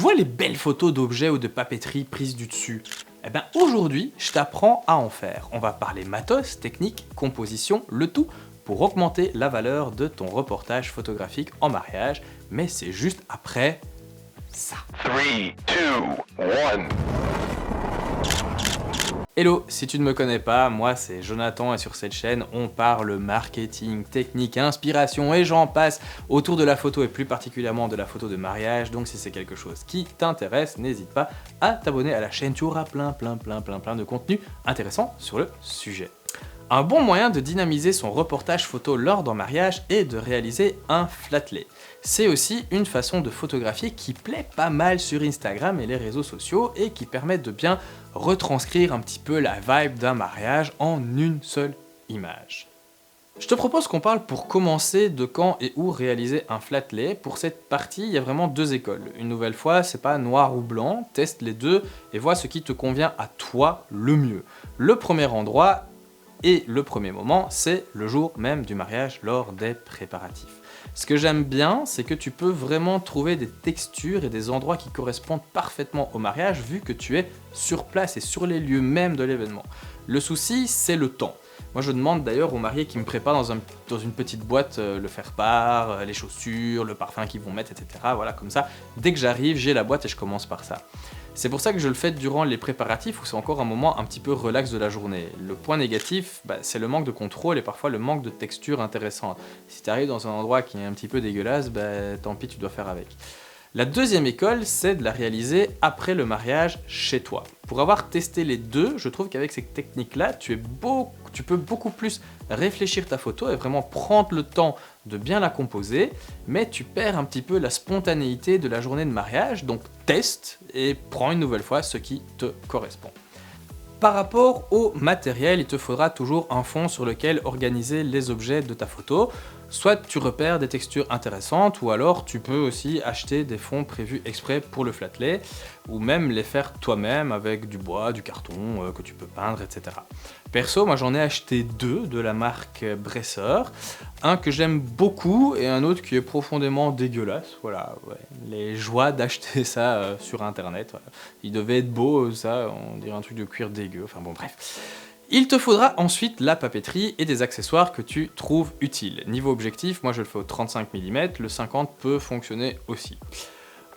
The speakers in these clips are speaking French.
Tu vois les belles photos d'objets ou de papeterie prises du dessus? Eh ben aujourd'hui, je t'apprends à en faire. On va parler matos, technique, composition, le tout pour augmenter la valeur de ton reportage photographique en mariage, mais c'est juste après ça. 3, 2, 1. Hello, si tu ne me connais pas, moi c'est Jonathan et sur cette chaîne on parle marketing, technique, inspiration et j'en passe autour de la photo et plus particulièrement de la photo de mariage. Donc si c'est quelque chose qui t'intéresse, n'hésite pas à t'abonner à la chaîne, tu auras plein de contenu intéressant sur le sujet. Un bon moyen de dynamiser son reportage photo lors d'un mariage est de réaliser un flatlay. C'est aussi une façon de photographier qui plaît pas mal sur Instagram et les réseaux sociaux et qui permet de bien retranscrire un petit peu la vibe d'un mariage en une seule image. Je te propose qu'on parle pour commencer de quand et où réaliser un flatlay. Pour cette partie, il y a vraiment deux écoles. Une nouvelle fois, c'est pas noir ou blanc, teste les deux et vois ce qui te convient à toi le mieux. Le premier endroit et le premier moment, c'est le jour même du mariage lors des préparatifs. Ce que j'aime bien, c'est que tu peux vraiment trouver des textures et des endroits qui correspondent parfaitement au mariage vu que tu es sur place et sur les lieux même de l'événement. Le souci, c'est le temps. Moi, je demande d'ailleurs aux mariés qui me préparent dans une petite boîte le faire-part, les chaussures, le parfum qu'ils vont mettre, etc. Voilà, comme ça, dès que j'arrive, j'ai la boîte et je commence par ça. C'est pour ça que je le fais durant les préparatifs où c'est encore un moment un petit peu relax de la journée. Le point négatif, c'est le manque de contrôle et parfois le manque de texture intéressante. Si tu arrives dans un endroit qui est un petit peu dégueulasse, tant pis, tu dois faire avec. La deuxième école, c'est de la réaliser après le mariage chez toi. Pour avoir testé les deux, je trouve qu'avec ces techniques-là, tu peux beaucoup plus réfléchir ta photo et vraiment prendre le temps de bien la composer, mais tu perds un petit peu la spontanéité de la journée de mariage, donc teste et prends une nouvelle fois ce qui te correspond. Par rapport au matériel, il te faudra toujours un fond sur lequel organiser les objets de ta photo. Soit tu repères des textures intéressantes, ou alors tu peux aussi acheter des fonds prévus exprès pour le flatlay, ou même les faire toi-même avec du bois, du carton que tu peux peindre, etc. Perso, moi j'en ai acheté deux de la marque Bresser, un que j'aime beaucoup et un autre qui est profondément dégueulasse. Voilà, ouais. Les joies d'acheter ça sur internet. Voilà. Il devait être beau, ça, on dirait un truc de cuir dégueu, enfin bon bref. Il te faudra ensuite la papeterie et des accessoires que tu trouves utiles. Niveau objectif, moi je le fais au 35 mm, le 50 peut fonctionner aussi.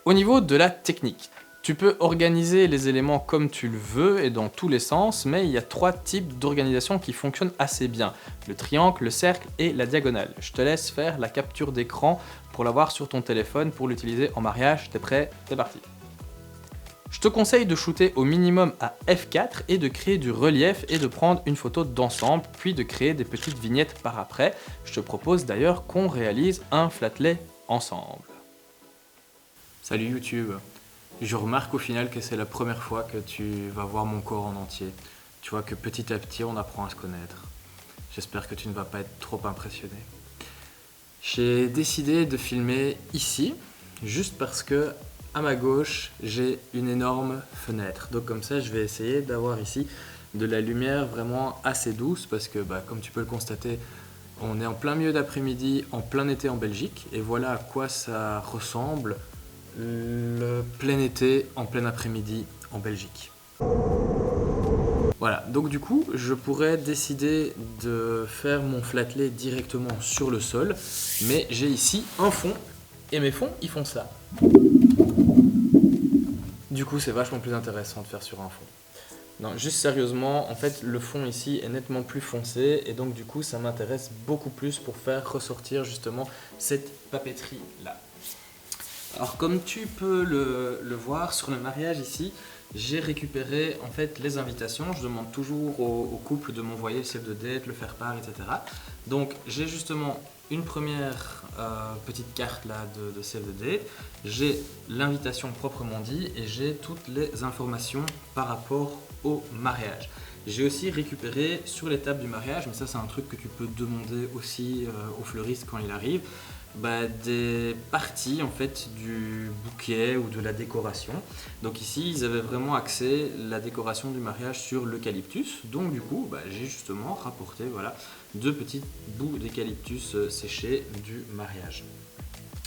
Au niveau de la technique, tu peux organiser les éléments comme tu le veux et dans tous les sens, mais il y a trois types d'organisation qui fonctionnent assez bien. Le triangle, le cercle et la diagonale. Je te laisse faire la capture d'écran pour l'avoir sur ton téléphone pour l'utiliser en mariage. T'es prêt? C'est parti. Je te conseille de shooter au minimum à f4 et de créer du relief et de prendre une photo d'ensemble, puis de créer des petites vignettes par après. Je te propose d'ailleurs qu'on réalise un flatlay ensemble. Salut YouTube. Je remarque au final que c'est la première fois que tu vas voir mon corps en entier. Tu vois que petit à petit on apprend à se connaître. J'espère que tu ne vas pas être trop impressionné. J'ai décidé de filmer ici, juste parce que à ma gauche, j'ai une énorme fenêtre. Donc comme ça, je vais essayer d'avoir ici de la lumière vraiment assez douce parce que comme tu peux le constater, on est en plein milieu d'après-midi, en plein été en Belgique. Et voilà à quoi ça ressemble le plein été en plein après-midi en Belgique. Voilà, donc du coup, je pourrais décider de faire mon flatlay directement sur le sol. Mais j'ai ici un fond et mes fonds, ils font ça. Du coup, c'est vachement plus intéressant de faire sur un fond. Non, juste sérieusement, en fait, le fond ici est nettement plus foncé et donc du coup, ça m'intéresse beaucoup plus pour faire ressortir justement cette papeterie-là. Alors, comme tu peux le voir sur le mariage ici, j'ai récupéré en fait les invitations. Je demande toujours au couple de m'envoyer le save the date, le faire-part, etc. Donc, j'ai justement une première petite carte là de save the date, j'ai l'invitation proprement dit et j'ai toutes les informations par rapport au mariage. J'ai aussi récupéré sur l'étape du mariage, mais ça c'est un truc que tu peux demander aussi au fleuriste quand il arrive, des parties en fait du bouquet ou de la décoration. Donc ici ils avaient vraiment axé la décoration du mariage sur l'eucalyptus, donc du coup j'ai justement rapporté voilà, deux petits bouts d'eucalyptus séchés du mariage.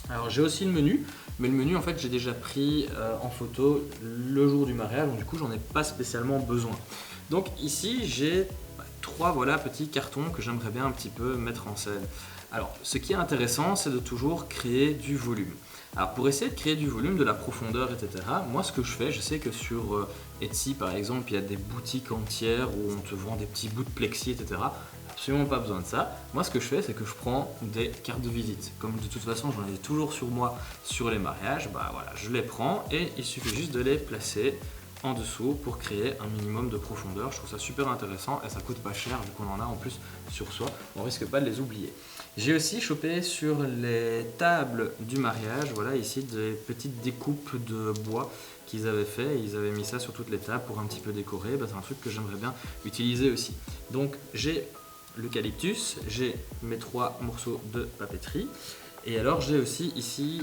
Alors j'ai aussi le menu, mais le menu en fait j'ai déjà pris en photo le jour du mariage, donc du coup j'en ai pas spécialement besoin. Donc ici j'ai trois petits cartons que j'aimerais bien un petit peu mettre en scène. Alors ce qui est intéressant, c'est de toujours créer du volume. Alors pour essayer de créer du volume, de la profondeur, etc., moi ce que je fais, je sais que sur Etsy par exemple, il y a des boutiques entières où on te vend des petits bouts de plexi, etc. Absolument pas besoin de ça. Moi ce que je fais, c'est que je prends des cartes de visite. Comme de toute façon j'en ai toujours sur moi sur les mariages, bah voilà, je les prends et il suffit juste de les placer en dessous pour créer un minimum de profondeur. Je trouve ça super intéressant et ça coûte pas cher vu qu'on en a en plus sur soi, on risque pas de les oublier. J'ai aussi chopé sur les tables du mariage, voilà ici des petites découpes de bois qu'ils avaient fait, ils avaient mis ça sur toutes les tables pour un petit peu décorer, c'est un truc que j'aimerais bien utiliser aussi. Donc j'ai l'eucalyptus, j'ai mes 3 morceaux de papeterie et alors j'ai aussi ici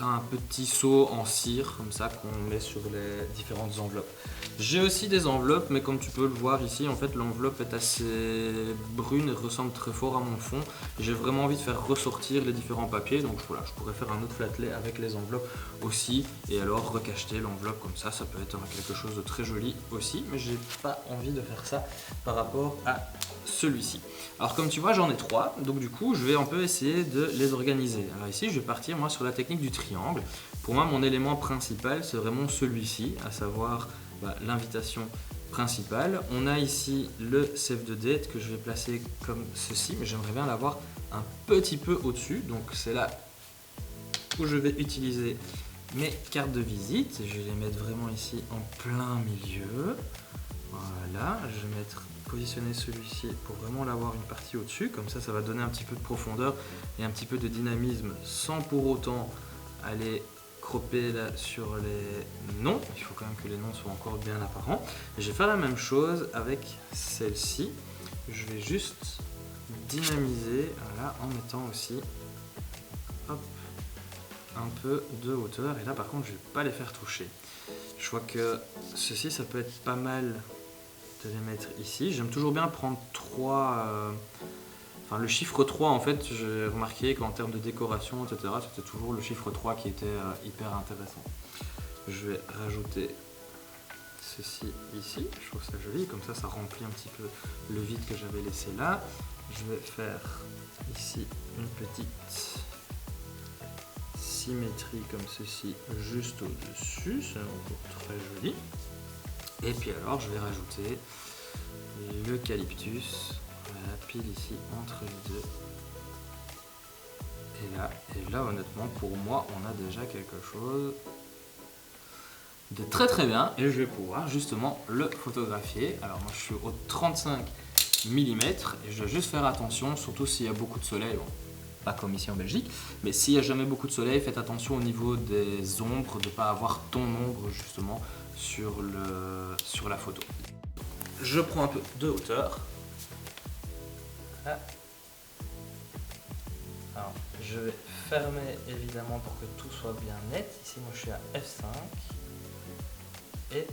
un petit seau en cire comme ça qu'on met sur les différentes enveloppes. J'ai aussi des enveloppes, mais comme tu peux le voir ici, en fait l'enveloppe est assez brune et ressemble très fort à mon fond. J'ai vraiment envie de faire ressortir les différents papiers, donc voilà, je pourrais faire un autre flat-lay avec les enveloppes aussi, et alors recacheter l'enveloppe comme ça peut être quelque chose de très joli aussi, mais j'ai pas envie de faire ça par rapport à celui-ci. Alors comme tu vois j'en ai 3, donc du coup je vais un peu essayer de les organiser. Alors ici je vais partir moi sur la technique du triangle. Pour moi mon élément principal c'est vraiment celui-ci, à savoir l'invitation principale. On a ici le save the date que je vais placer comme ceci, mais j'aimerais bien l'avoir un petit peu au-dessus, donc c'est là où je vais utiliser mes cartes de visite. Je vais les mettre vraiment ici en plein milieu. Voilà, je vais positionner celui-ci pour vraiment l'avoir une partie au-dessus, comme ça va donner un petit peu de profondeur et un petit peu de dynamisme sans pour autant aller cropper là sur les noms. Il faut quand même que les noms soient encore bien apparents. Et je vais faire la même chose avec celle-ci. Je vais juste dynamiser voilà, en mettant aussi hop, un peu de hauteur. Et là par contre je ne vais pas les faire toucher. Je vois que ceci ça peut être pas mal de les mettre ici. J'aime toujours bien prendre 3, le chiffre 3 en fait, j'ai remarqué qu'en termes de décoration, etc., c'était toujours le chiffre 3 qui était hyper intéressant. Je vais rajouter ceci ici, je trouve ça joli, comme ça remplit un petit peu le vide que j'avais laissé là. Je vais faire ici une petite symétrie comme ceci juste au-dessus, c'est encore très joli. Et puis alors je vais rajouter l'eucalyptus, voilà, pile ici entre les deux. Et là honnêtement pour moi on a déjà quelque chose de très très bien et je vais pouvoir justement le photographier. Alors moi je suis au 35 mm et je dois juste faire attention, surtout s'il y a beaucoup de soleil. Bon, pas comme ici en Belgique, mais s'il n'y a jamais beaucoup de soleil, faites attention au niveau des ombres, de ne pas avoir ton ombre justement sur la photo. Je prends un peu de hauteur. Voilà. Alors, je vais fermer évidemment pour que tout soit bien net. Ici, moi je suis à F5. Et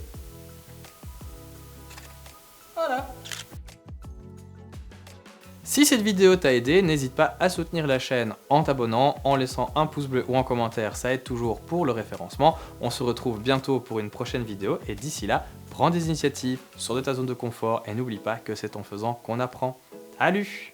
voilà. Si cette vidéo t'a aidé, n'hésite pas à soutenir la chaîne en t'abonnant, en laissant un pouce bleu ou en commentaire, ça aide toujours pour le référencement. On se retrouve bientôt pour une prochaine vidéo et d'ici là, prends des initiatives, sors de ta zone de confort et n'oublie pas que c'est en faisant qu'on apprend. Salut!